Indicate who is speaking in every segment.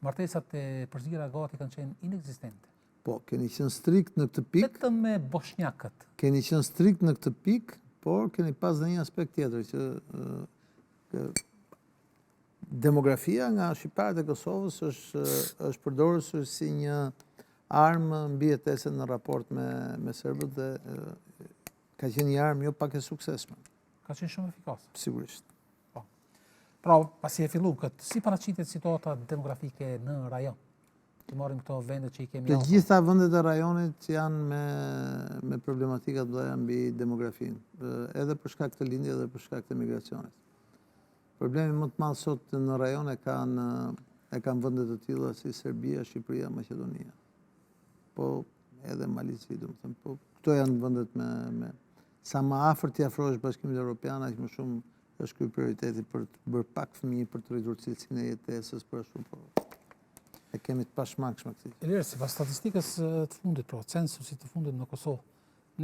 Speaker 1: martesat e përzira gati kanë qenë inekzistente.
Speaker 2: Po, keni qenë strikt në këtë pikë.
Speaker 1: Vetëm me bosnjakët.
Speaker 2: Keni qenë strikt në këtë pikë, por keni pas dhe një aspekt tjetër që demografia nga shqiptarët e Kosovës është përdorur si një armë mbi jetesën në raport me serbët dhe ka qenë një armë jo pak e suksesshme.
Speaker 1: Ka qenë shumë efikase.
Speaker 2: Sigurisht.
Speaker 1: Po. Pra, pasi e fillu këtë, si paraqitet situata demografike në rajon? Të marrim këto vendet që i kemi.
Speaker 2: Të gjitha vendet e rajonit janë me problematika të mëdha mbi demografinë, edhe për shkak të lindjes edhe për shkak të migracionit. Problemi më të madh sot në rajon e kanë vende të tilla si Serbia, Shqipëria, Maqedonia. Po edhe Malizi, domethënë, po këto janë vendet me sa më afër ti afrohesh Bashkimit Evropian, aq më shumë është ky prioriteti për të bërë pak fëmijë, për të rritur cilësinë e jetesës, për ashtu po. E kemi të pashmangshme këtë.
Speaker 1: Ilir, sipas statistikës të fundit, pra censusit të fundit në Kosovë,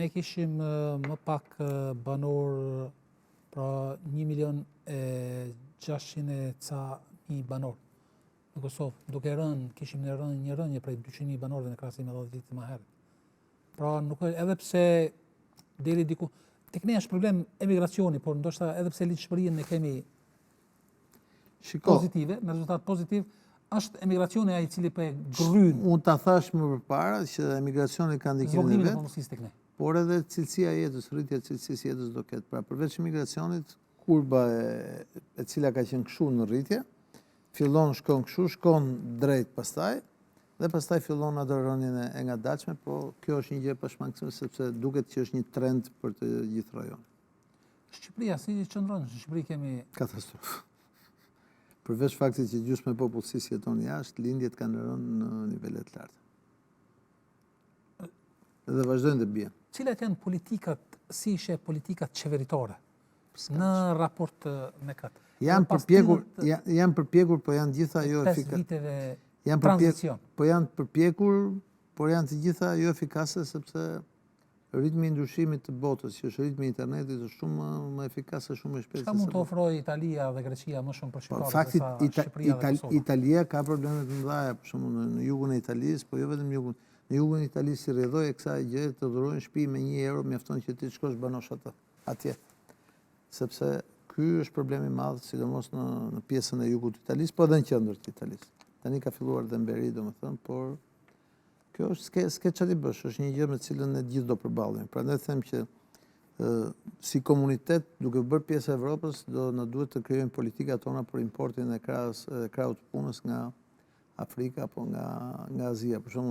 Speaker 1: ne kishim më pak banor, pra 1.600.000 banor në Kosovë, duke kishim një rënje prej 200.000 banorëve në krahasim me 10 vitet më herët. Pra nuk edhe pse deri diku tek ne është problem emigracioni, por ndoshta edhe pse ligjshmërinë ne kemi pozitive, me rezultat pozitiv, është emigracioni ai i cili po e gryn.
Speaker 2: Unë ta thash më përpara që emigracioni ka ndikimin e vet, por edhe cilësia e jetës, rritja e cilësisë jetës do ketë. Pra përveç emigracionit, kurba e cila ka qenë kështu në rritje, shkon kështu, shkon drejt pastaj, dhe pastaj fillon atë rënien e ngadalshme, po kjo është një gjë e pashmangshme sepse duket që është një trend për të gjithë rajonin.
Speaker 1: Shqipëria si qëndron? Në Shqipëri kemi
Speaker 2: katastrofë. Përveç faktit që gjysmë e popullsisë jeton jashtë, lindjet kanë rënë në nivele të larta. Dhe vazhdojnë të bien.
Speaker 1: Cilat janë politikat, si ishe politikat qeveritare në raport me këtë?
Speaker 2: Janë përpjekur, po janë gjitha jo efikase. Po janë përpjekur, por janë të gjitha jo efikase sepse ritmi i ndryshimit të botës, që është ritmi i internetit, është shumë më efikase, shumë më shpejt.
Speaker 1: Çka mund të ofrojë Italia dhe Greqia më shumë për shqiptarët
Speaker 2: se
Speaker 1: sa Shqipëria dhe Kosova?
Speaker 2: Italia ka probleme të mëdha, për shembull në jugun e Italisë, po jo vetëm në jugun. Në jugun e Italisë si rrjedhoi e kësaj gjë të dhurohen shtëpi me 1 euro, mjafton që ti të shkosh banosh atë atje. Sepse ky është problemi i madh, sidomos në pjesën e jugut të Italisë, po edhe në qendër të Italisë. Tani ka filluar dhe mberi, domethënë, por kjo është s'ke çfarë bësh, është një gjë me të cilën ne gjithë do përballemi. Prandaj them që si komunitet, duke bërë pjesë e Evropës, na duhet të krijojmë politikat tona për importin e krahut të punës nga Afrika apo nga Azia. Për shembull,